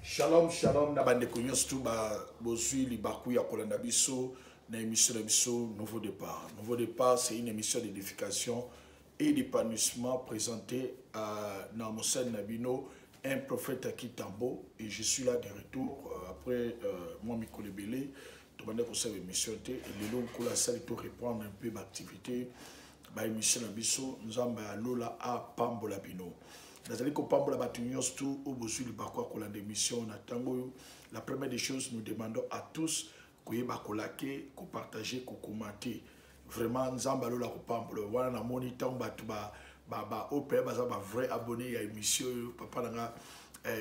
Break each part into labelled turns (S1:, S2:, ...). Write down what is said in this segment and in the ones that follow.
S1: Shalom, shalom, na bande konyos tout ba bozui li bakou ya kolanda biso na émission de biso Nouveau Départ. Nouveau Départ, c'est une émission d'édification et d'épanouissement présentée dans mon scène Nabino, un prophète à Kitambo, et je suis là de retour après moi Mikole Belé, tout le monde a émission et les longs cours la salle pour reprendre un peu d'activité. Ba émission na biso nous avons lola a Pambola Bino. Nazali ko pambola batunyos tout au bosu li bakwa kola d'émission na tango. La première des choses, nous demandons à tous que vous like, que partager, que commenter. Vraiment nzamba lola ko pambola wana na monitor batu ba opé ba vrai abonné à émission papa nanga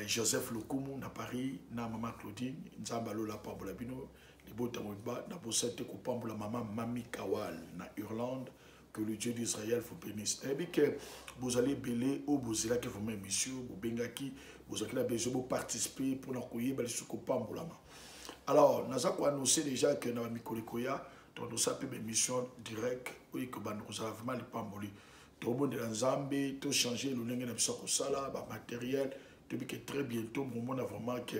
S1: Joseph Lokumu na Paris na maman Claudine nzamba lola pambola bino libota moba na posete ko pambola maman Mami Kawal na Irlande. Que le Dieu d'Israël vous bénisse. Et bien que vous allez belé ou vous allez que vous m'aimez, monsieur, vous bengaki, vous allez besoin de participer pour nous accueillir dans le Pambolama. Alors, nous avons annoncé déjà que nous avons mis Koya, donc nous avons une mission directe, oui, que nous avons vraiment le Pamboli. Tout le monde est dans Zambie, tout changer, le lingue de sala, matériel, depuis que très bientôt, nous avons vraiment que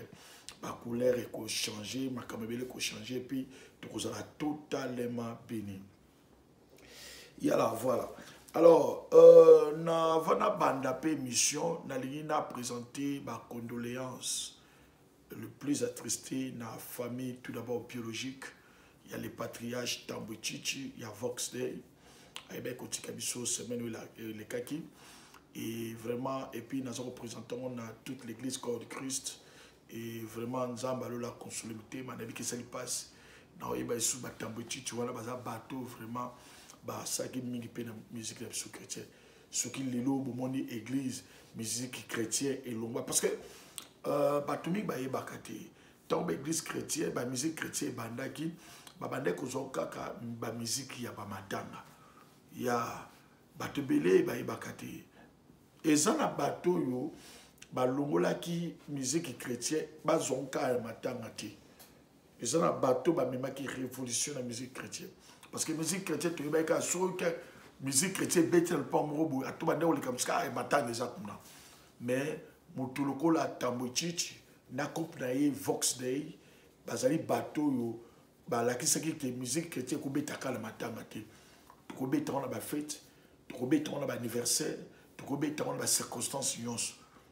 S1: ma couleur est changée, ma caméra est changée, puis nous allons totalement béni. Voilà. Alors, na vana bandapé mission, na lina présenté ma condoléances le plus attristé na famille tout d'abord biologique. Il y a les patriarches Tambochichi, il y a Vox Day, il y a Kotikabiso, semaine où les kaki. Et vraiment, et puis nous représentons toute l'église corps de Christ. Et vraiment, nous avons la consolidité, mais on a vu que ça passe. Dans les Tambochichi, tu vois, là, bateau vraiment. Ça qui est musique chrétienne. Ce qui est l'église, église, musique chrétienne et long. Parce que, Batoumi, tant l'église chrétienne, la musique chrétienne, bandaki, bandek ozokaka, la musique, il y a matanga. Il y a batebele, bakate. Et ça, na bateau, yo, balongola ki musique chrétienne, bazonka matanga te. Et ça, na bateau, même qui révolutionne la musique chrétienne. Parce que la musique chrétienne, tu vois, la musique chrétienne, tu ne pas me à tout le monde, comme ça, et maintenant, exactement. Mais, Moutuloko, la Tambochichi, na coupe naïe, Vox Day, bazali bateau, la qui c'est que la musique chrétienne, tu peux le matin, tu peux être la fête, tu peux être l'anniversaire, tu peux être la circonstance,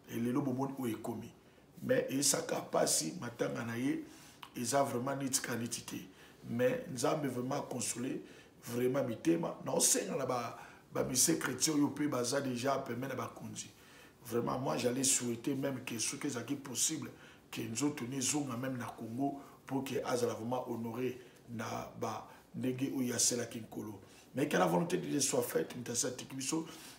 S1: et les lobes monde où est commis. Mais, et ça, pas si, matin, ils ont vraiment une qualité. Mais nous avons vraiment consolé, vraiment mis thème. Non, c'est la musique chrétienne, vous pouvez déjà permettre à conduire. Vraiment, moi, j'allais souhaiter même que ce qui est possible, que nous obtenions même dans le Congo pour que nous vraiment honoré na ba nege ou yasela kinkolo. Mais que la volonté de Dieu soit faite, nous avons dit que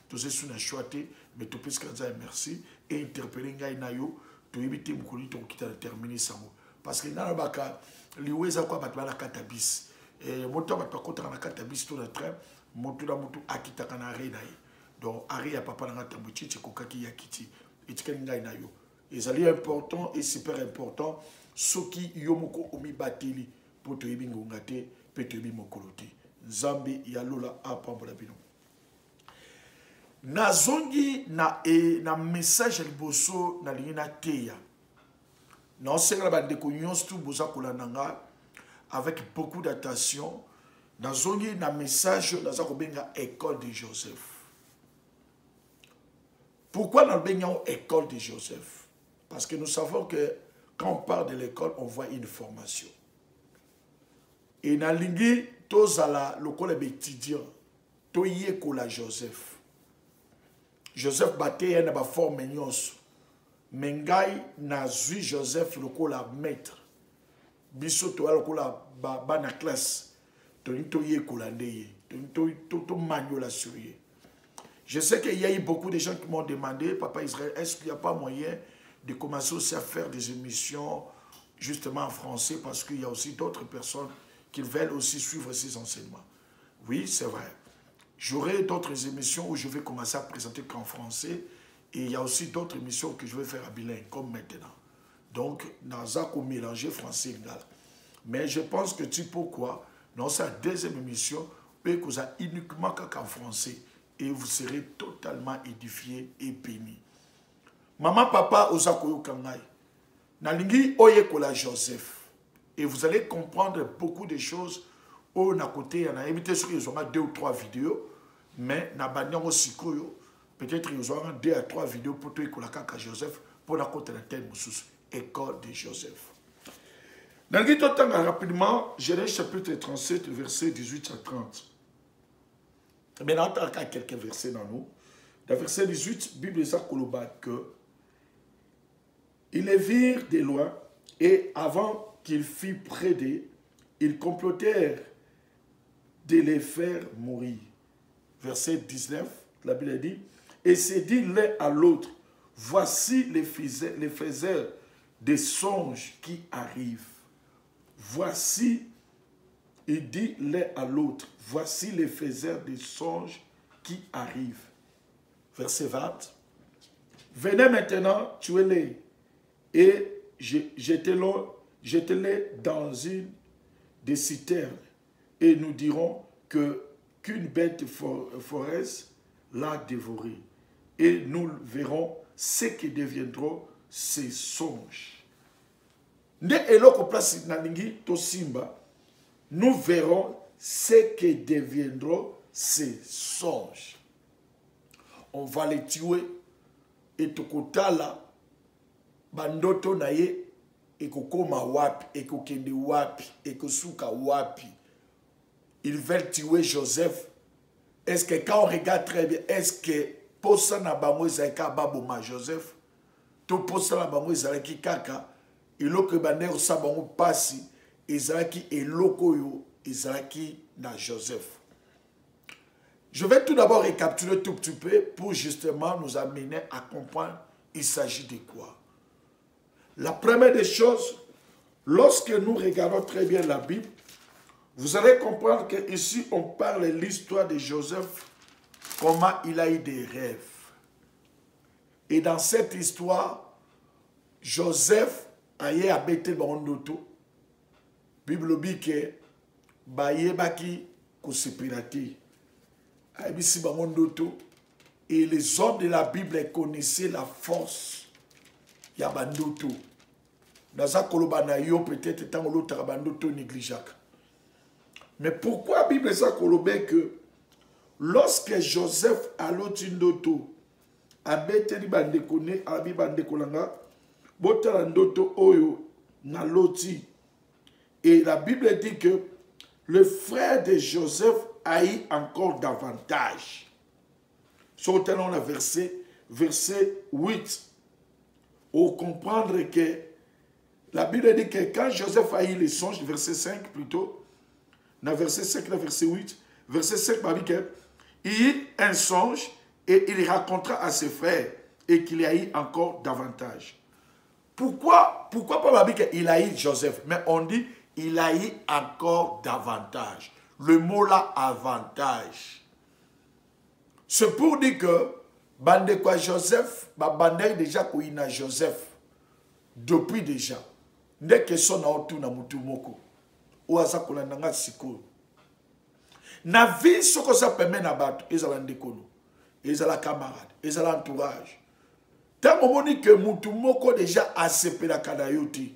S1: tous ces choses choisi, mais tout plus que ça, merci et interpeller Ngaïnayo, tout éviter beaucoup de temps qui t'a terminé ça. Parce que dans le baka liweza kwa batwa la katabis et moto batwa kota na katabis tout le train moto da moto akita kana arena donc ari ya papa na tambuchi kokaki yakiti etikeli ngai na yo ezali important et super important soki yomoko omi bateli pour te yebi ngonga te pe te yebi mokolo te nzambe ya lola apambola bino nazongi na message liboso na lingina teya. Non, c'est la bande de Konyons, tout boza kolananga avec beaucoup d'attention. Dans un message, dans la école de Joseph. Pourquoi dans l'école de Joseph? Parce que nous savons que quand on parle de l'école, on voit une formation. Et dans l'ingé, tous à l'école étudiant, tous y est la Joseph. Joseph battait une forme nyonso. Mengai na zui Joseph lokola maître biso to lokola ba na classe to ye kolandeye to maniola sur ye. Je sais qu'il y a eu beaucoup de gens qui m'ont demandé, Papa Israël, est-ce qu'il n'y a pas moyen de commencer aussi à faire des émissions justement en français, parce qu'il y a aussi d'autres personnes qui veulent aussi suivre ces enseignements. Oui, c'est vrai. J'aurai d'autres émissions où je vais commencer à présenter qu'en français. Et il y a aussi d'autres émissions que je vais faire à bilingue, comme maintenant. Donc, dans un mélanger français et lingala. Mais je pense que tu pourquoi, dans sa deuxième émission, vous avez uniquement qu'en français. Et vous serez totalement édifiés et bénis. Maman, papa, osakoyo kangai. Nalingi oyekola Joseph. Et vous allez comprendre beaucoup de choses. On a côté, on a évité ce qu'ils ont 2 ou 3 vidéos. Mais na banyango sikoyo. Peut-être qu'ils ont 2 à 3 vidéos pour tout écola kaka Joseph. Pour la côté de la thème école de Joseph. Nalingi totanga rapidement. Genèse chapitre 37, verset 18 à 30. Mais on a quelques versets dans nous. Dans verset 18, Bible est que ils les virent de loin et avant qu'il fût près d'eux, ils complotèrent de les faire mourir. Verset 19, la Bible dit, et se dit l'un à l'autre, voici les faiseurs des songes qui arrivent. Voici, il dit l'un à l'autre, voici les faiseurs des songes qui arrivent. Verset 20, venez maintenant, tuez-les, et jetez-les dans une des citernes, et nous dirons qu'une bête foreste l'a dévoré, et nous verrons ce qui deviendront ces songes. Nde eloko place nalingi to simba, nous verrons ce que deviendront ces songes. On va les tuer et tokotala bandoto na ye ekokoma wapi, ekokende wapi, ekosuka wapi. Ils veulent tuer Joseph. Est-ce que quand on regarde très bien, est-ce que posa na bango ezalaki baboma Joseph? To posa na bango ezalaki kaka eloko bande osa bango pasi ezalaki eloko yo ezalaki na Joseph. Je vais tout d'abord récapituler tout petit peu pour justement nous amener à comprendre il s'agit de quoi. La première des choses, lorsque nous regardons très bien la Bible, vous allez comprendre qu'ici on parle de l'histoire de Joseph, comment il a eu des rêves. Et dans cette histoire, Joseph a eu à bêter bandoto. Bible dit que baye baki kosepirati. Et les hommes de la Bible connaissaient la force ya bandoto. Naza kolobana yo peut-être tant l'autre bandoto négligeable. Mais pourquoi la Bible ça kolobé que lorsque Joseph a l'otindoto a beteli bandekone abi bandekolanga botala ndoto oyo na loti, et la Bible dit que le frère de Joseph a eu encore davantage. Sautant le verset 8, pour comprendre que la Bible dit que quand Joseph a eu les songes, verset 5 plutôt, dans verset 5, dans verset 8, verset 5, il eut un songe et il racontera à ses frères et qu'il a eu encore davantage. Pourquoi pas il a eu Joseph, mais on dit il a eu encore davantage. Le mot là, avantage. C'est pour dire que bande quoi Joseph, bande déjà qu'il a Joseph depuis déjà. Dès que son auto na mutu moko, ou asa kolandanga siko. Na vie ce que ça permet na bato, ezala ndekono, ezala camarade, ezala entourage. Tant au moment que mutu moko déjà a sepé la kadayoti.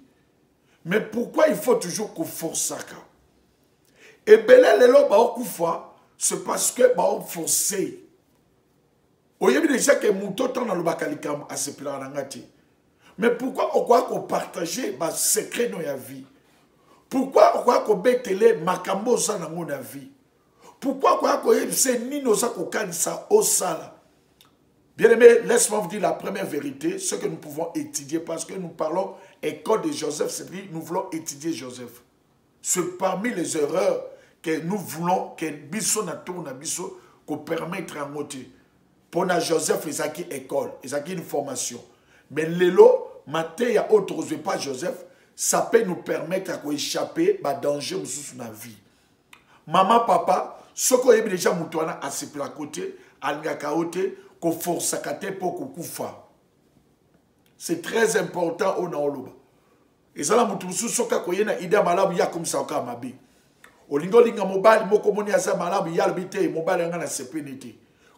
S1: Mais pourquoi il faut toujours qu'on force ça? Et belé lelo ba okufa, c'est parce que ba on forcé. Oyebi déjà que muto ton na lobakalikam a sepé la ngati. Mais pourquoi on croit qu'on partageait ba secret dans la vie? Pourquoi on croit qu'on betele makambo za na ngona vie? Pourquoi on croit qu'on c'est ni nos sa ko kanisa au sala? Bien aimé, laisse-moi vous dire la première vérité, ce que nous pouvons étudier, parce que nous parlons école de Joseph, c'est-à-dire nous voulons étudier Joseph. C'est parmi les erreurs que nous voulons que biso na tourna biso qu'on permette à monter. Pour Joseph, il y a une école, il y a une formation. Mais l'élo, matin, il y a autre chose, pas Joseph, ça peut nous permettre d'échapper à danger dans la vie. Maman, papa, ce qu'on a déjà moutouana à se placoter, à l'ingakaote, qu'on force à kate pour qu'on koufa. C'est très important au naoloba. Et ça, la moutoussou, soka koyena idea malabu ya comme ça, au mabi. Olingo linga mobile, moko moni asa malabu ya albite, mobile yanga na sepenete.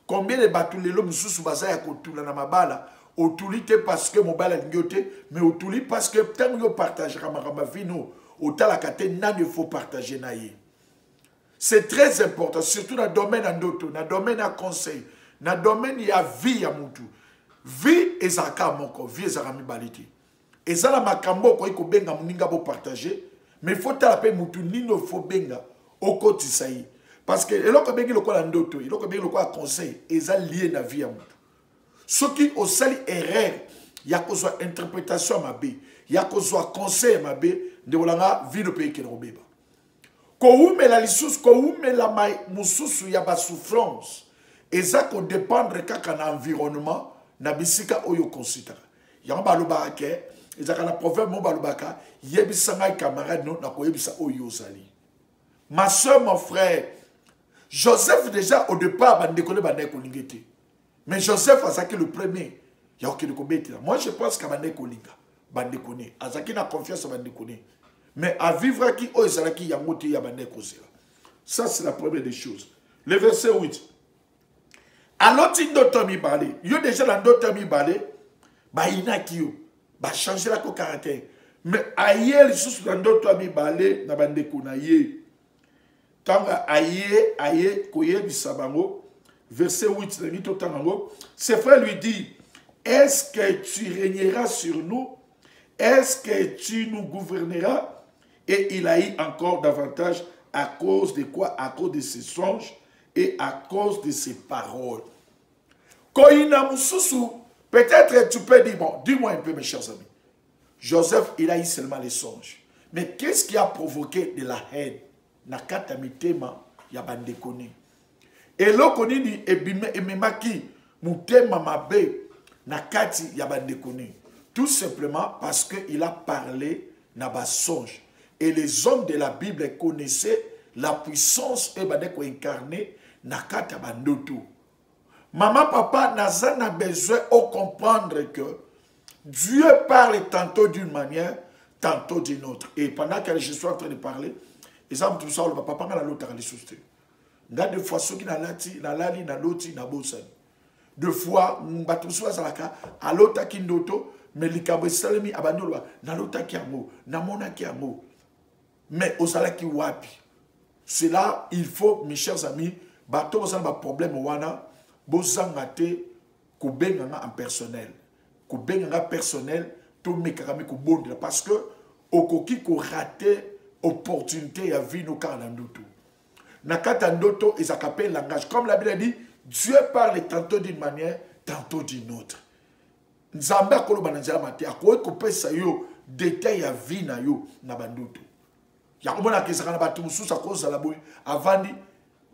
S1: Combien de bateaux les hommes sous basa ya kotula na mabala, Otulité parce que mon bal est mais otuli parce que tant que partagera ma vie, nous, autant la kate, il faut partager naïe. C'est très important, surtout dans le domaine d'auto, dans le domaine de conseil, dans le domaine de la vie à mon vie est zaka moko, vie est zarami baliti. Et ça la makambo ko iko benga muninga bo partager, mais faut taper mutu nino faut benga au côté saï. Parce que eloko bengi loko la ndoto, eloko bengi loko la conseil, et ça lié na vie à mutu. Ce qui au sali erreur, il y a cause interprétation ma bé, il y a cause conseil ma bé, de volanga vie de pays qui robeba. Ko ume la lisus, ko ume la mai mususu ya ba souffrance. Et ça ko dépendre kaka na environnement na bisika oyo considère. Ya ba lobaka ke, et ça kana proverbe mo ba lobaka, yebisa ngai camarade no na ko yebisa oyo sali. Ma soeur, mon frère, Joseph déjà au départ bande ko le bande ko lingete. Mais Joseph a saqué le premier. Il y a aucun de moi je pense qu'à bande ko linga, bande ko ne. A saqué na confiance bande ko ne. Mais à vivre qui oh qui y a monté y a bande ko sera. Ça c'est la première des choses. Le verset 8. Alors tu n'entends mi balé. Yo déjà dans d'autres mi balé. Ba ina ki yo. Ba changer la ko caractère. Mais aïe sous dans d'autres mi balé na bande ko na ye. Tant aïe koye bisabango. Verset 8, ses frères lui disent, est-ce que tu régneras sur nous? Est-ce que tu nous gouverneras? Et il haït encore davantage à cause de quoi? À cause de ses songes et à cause de ses paroles. Peut-être tu peux dire, bon, dis-moi un peu mes chers amis. Joseph, il haït seulement les songes. Mais qu'est-ce qui a provoqué de la haine? Nakata mitema ya bandekone. Et là, on dit, ememaki, mutema mabe, nakati yabandekone. Tout simplement parce qu'il a parlé naba songe. Et les hommes de la Bible connaissaient la puissance ebadeko incarnée nakati yabandoto. Maman, papa, n'a besoin de comprendre que Dieu parle tantôt d'une manière, tantôt d'une autre. Et pendant que je suis en train de parler, exemple tout ça, le papa n'a l'autre à l'issue. Des fois, ceux qui n'ont pas lali, na loti, na bosan. Deux fois, m'batoussou salaka, à l'autre qui n'auto, mais l'ikabo salami abandonwa, na l'autre qui amo, na mona qui amo. Mais au salaire qui wapi. C'est là, il faut, mes chers amis, bateau, vous avez un problème, wana, bozangate, koubenganga en personnel. Koubenganga personnel, tout mekarame koubondra. Parce que, au koki ko raté, opportunité à vie, nos carlandoutou. Nakata ndoto et ça s'appelle langage. Comme la Bible dit, Dieu parle tantôt d'une manière, tantôt d'une autre. Nzambe akolo bananzela mate akoye kopesa yo détail ya vie na yo na bandoto. Ya komona kezaka na batu mususu akozala boy avandi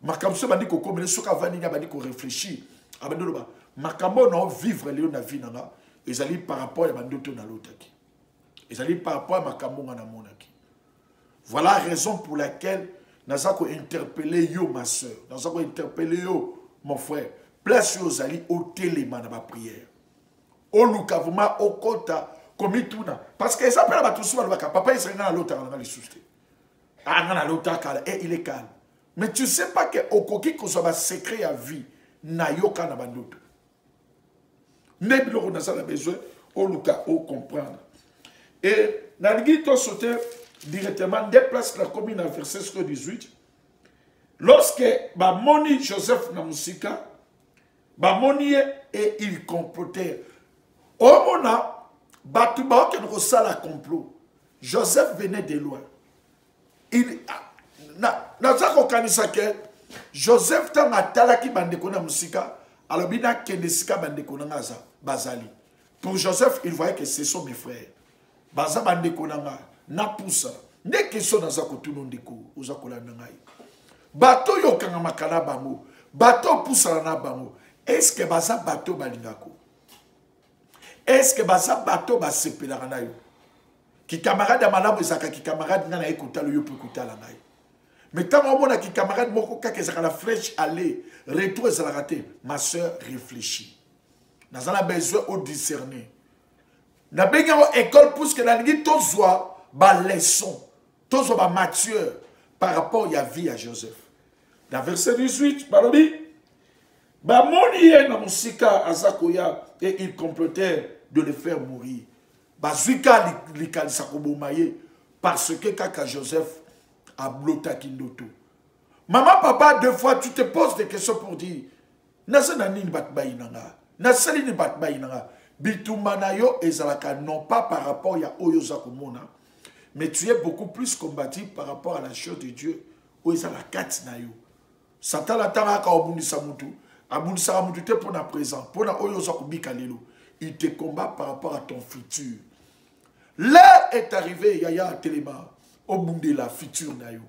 S1: makamso bandi ko komela soka avandi nya bandi ko réfléchir. Abandolo ba makambo na vivre leo na vie nanga ezali par rapport à bandoto na lotaki. Ezali par rapport à makambo na monaki. Voilà la raison pour laquelle nous avons interpellé yo, ma soeur. Nous avons interpellé yo, mon frère. Place yo zali au téléman dans ma prière. Au loukavuma, au kota, comme tout. Parce que ça peut être tout souvent, papa il serait dans l'autre, dans les soucis. Ah, dans l'autre, il est calme. Mais tu ne sais pas que au coquille qu'on soit secret à vie, na yo kana bandoto. Nebilo on a besoin, au louka, au comprendre. Et dans le guide, on sautait directement déplace la commune à verset 18. Lorsque Bamoni Joseph Namusika, Bamoni et il complotait. Au moment, Batouba qui nous a la complot. Joseph venait de loin. Il n'a pas que Joseph t'a talaki bandekona musika, alors bina kendesika bandekona ngaza bazali. Pour Joseph, il voyait que ce sont mes frères. Baza bandekona nga. Na poussa ne question na zakotu ndiko uzakola ngai bato yo kanga makala bango bato poussa na bango est-ce que baza bato balingako est-ce que baza bato ba sepela na yo ki camarade malamu ezaka ki camarade ngana écouter le yo peut écouter la ngai mais tant on a ki camarade moko ka ezaka la flèche aller retour ezala raté ma soeur réfléchis na a besoin au discerner na benga école pour que la ngi tozwa ba leçon, tous ba mature par rapport à la vie à Joseph. Dans verset 18, Balobi, Bah, moni ye na musika azakoya et il complotait de le faire mourir. Bah, zuika likalisa kobomaye parce que kaka Joseph a bloqué Kindoto. Maman, papa, deux fois, tu te poses des questions pour dire Nasa nani ni batba inanga. Nasa ni batba inanga. Bitumana yo ezalaka non pas par rapport à Oyoza Komona, mais tu es beaucoup plus combatif par rapport à la chose de Dieu. Oyezala katina yo. Satan la tanga ka obundisa mutu. Abundisa mutu te pour na présent. Pour na Oyoza Kubika lelo. Il te combat par rapport à ton futur. L'heure est arrivée, Yaya Telema. Obunde la futur na yo.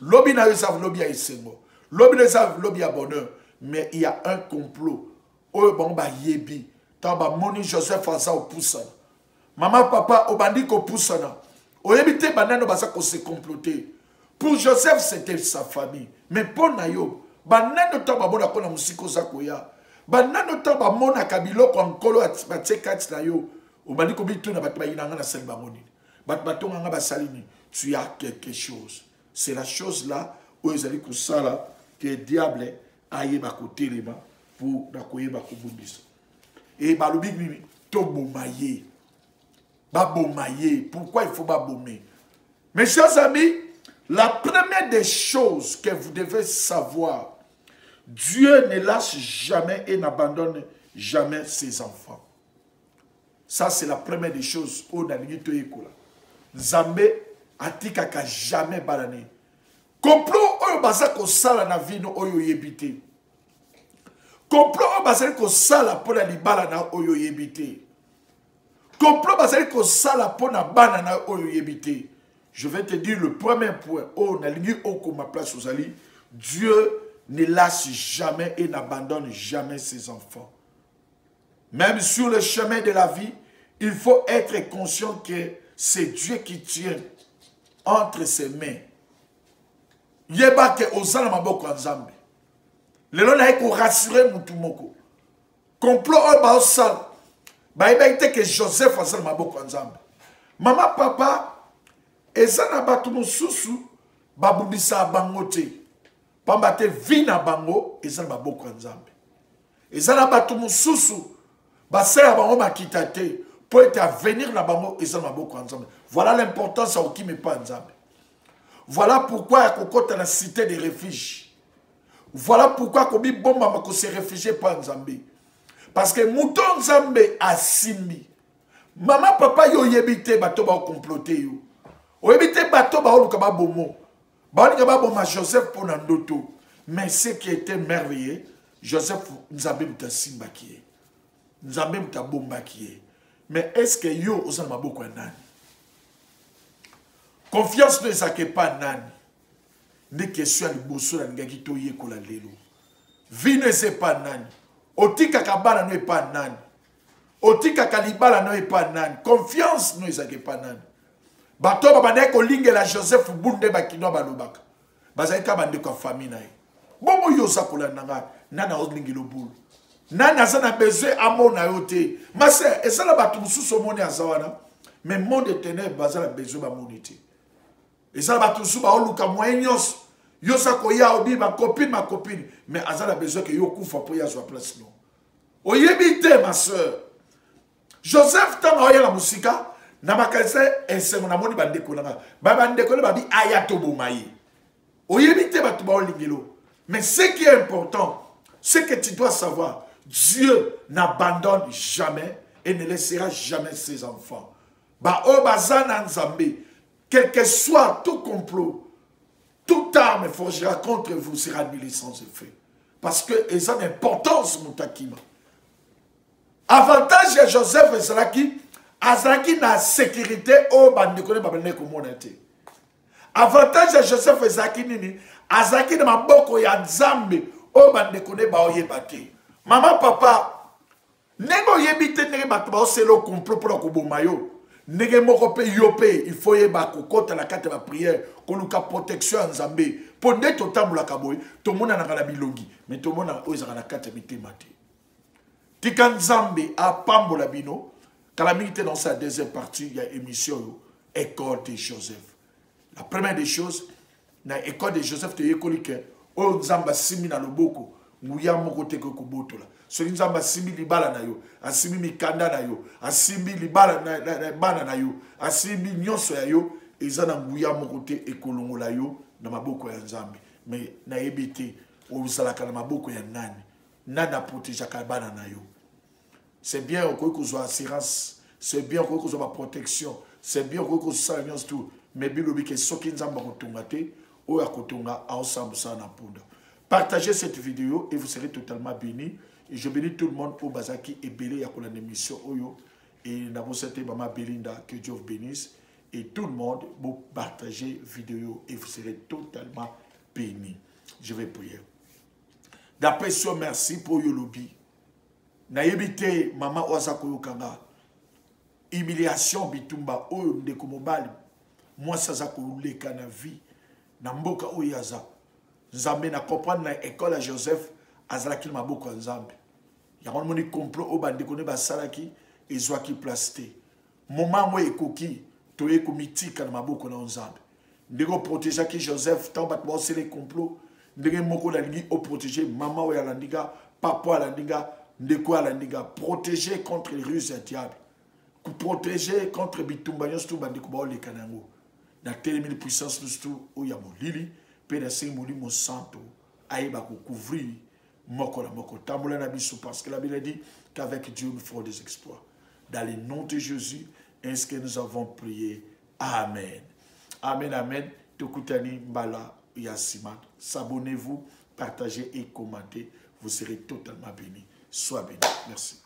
S1: Lobby na yo savent lobby à Essengo. Lobby na savent lobby à bonheur. Mais il y a un complot. Oyo bon ba yebi. Tamba moni Joseph Aza au poussana. Maman papa obandi ko poussana. Oyebite banano basa ko se comploter. Pour Joseph c'était sa famille. Mais pour Nayo, banano tamba bona kona musiko zakoya. Banano tamba mona kabilo ko nkolo atsekati na yo. Obandi ko bitu na batba inanga na selba moni. Batbato nga basalini. Tu as quelque chose. C'est la chose là où ils allaient kusala que le diable aille ba côté les mains pour na koye ba kubundisa. Et balobi mimi to bomaye. Ba bomaye. Pourquoi il faut ba bommer? Mes chers amis, la première des choses que vous devez savoir, Dieu ne lâche jamais et n'abandonne jamais ses enfants. Ça c'est la première des choses au Danigito Ekola. Nzambe atikaka jamais banane. Complot oyo baza ko sala na vino oyo yebite. Complot oyo baza ko sala pona libala na oyo yebite. Complot baza ko sala pona bana na oyo yebite. Je vais te dire le premier point. Oh na lingi oko ma place aux ali. Dieu ne lâche jamais et n'abandonne jamais ses enfants. Même sur le chemin de la vie, il faut être conscient que c'est Dieu qui tient entre ses mains. Yeba ke ozala maboko nzambe. Lelo na eko rassurer mutu moko. Complot o ba osal. Ba ite que Joseph azala maboko nzambe. Mama papa ezana batu mususu babundisa bango te. Pamba te vina bango ezala maboko nzambe. Ezana batu mususu basera bango makita te. Pour être à venir na bango ezala maboko nzambe. Voilà l'importance à okime pa nzambe. Voilà pourquoi il y a la cité des réfugiés. Voilà pourquoi il y a se réfugier par Nzambe. Parce que mouton Nzambe a simbi. Maman, papa, yo yebite bato ba comploter yo. O yebite bato ba oluka ba bomo. Ba oluka ba boma Joseph pour nandoto. Mais ce qui était merveilleux, Joseph Nzambe mta simba qui est. Nzambe mta bomba qui est. Mais est-ce que yo osana maboko nani? Confiance ne s'acquiert pas nani. Ne question de bosso la ngaki toye kola lelo. Vie ne sait pas nani. Otika kabana ne pas nani. Otika kalibala ne pas nani. Confiance ne s'acquiert pas nani. Bato babane ko lingela Joseph bunde bakino balobaka. Bazaika bande ko famille na ye. Bomo yosa kola nanga nana olingelo bulu. Nana zana besoin amona yote. Ma sœur, et ça la batu mususu moni azawana. Mais monde de ténèbres bazala besoin ba monité. Et ça va tout souba oluka moyens yosa koya obi ma copine mais azala besoin que yo kufa pour ya soit place non. Oyebite ma sœur. Joseph tanga oya la musika na makalise ensengo na moni bande kolanga. Ba bande kolanga babi ayato bomaye. Oyebite batu ba olingelo. Mais ce qui est important, c'est que tu dois savoir Dieu n'abandonne jamais et ne laissera jamais ses enfants. Ba o bazana nzambe. Quel que soit tout complot, toute arme forgera contre vous sera annulée sans effet. Parce que ils ont importance, Moutakima. Avantage de Joseph et Zalaki, Azalaki na sécurité au bandekone babane komonate. Avantage de Joseph et Zalaki nini, Azalaki na maboko ya Nzambe au bandekone ba oyebate. Maman, papa, nego yebite nege batba c'est le complot pour la kobomayo. Nege moko pe yope, il faut yeba kokota la carte de prière, koluka protection en Zambé. Pour ne to tambula kaboy, to mona na bilongi, mais to mona oza na carte de mate. Tikan Zambé a pambola bino, calamité dans sa deuxième partie, il y a émission École de Joseph. La première des choses, na École de Joseph te yekolike, o Nzamba simi na loboko, nguya moko te ko botola soki nzambe asimbi libala na yo asimbi mikanda na yo asimbi libala na bana na yo asimbi nyonso ya yo eza na nguya moko te ekolongola yo na maboko ya nzambe mais nayebi te ozalaka na maboko ya nani aprotegeaka bana na yo. C'est bien okoki kozwa assurance, c'est bien okoki kozwa protection, c'est bien okoki kozala nyonso tout, mais bilobi ke soki nzambe akotonga te oyo akotonga aosambusana na mpunda. Partagez cette vidéo et vous serez totalement bénis. Et je bénis tout le monde au Bazaki et Belé Yakola émission Oyo. Et nous souhaitons Mama Belinda, que Dieu vous bénisse. Et tout le monde, vous partagez vidéo et vous serez totalement bénis. Je vais prier. D'après ce merci pour Yolobi. Naïbité, Mama Oazako Yokanga. Humiliation bitumba Oyo Ndeko Mobali. Moi, ça zako leka na vie. Na mboka Oyaza. Nzambe na comprendre na école à Joseph azalaki maboko nzambe ya ngoni moni complot o bande kone basalaki ezwaki plasté moment mo ekoki toye komitika na maboko na nzambe ndeko protéger ki Joseph tant bat bo c'est les complots ndenge moko la lingi o protéger maman o ya landinga papa la landinga ndeko la landinga protéger contre les ruses du diable protéger contre bitumba nyonso bande ko ba le kanango na telle puissance tout o ya molili Père Saint-Molimo Santo, aïba couvrir moko la moko. Tamboula na biso parce que la Bible dit qu'avec Dieu nous ferons des exploits. Dans le nom de Jésus, est-ce que nous avons prié? Amen. Amen, amen. Tokutani Mbala Yassiman. S'abonnez-vous, partagez et commentez. Vous serez totalement bénis. Sois bénis. Merci.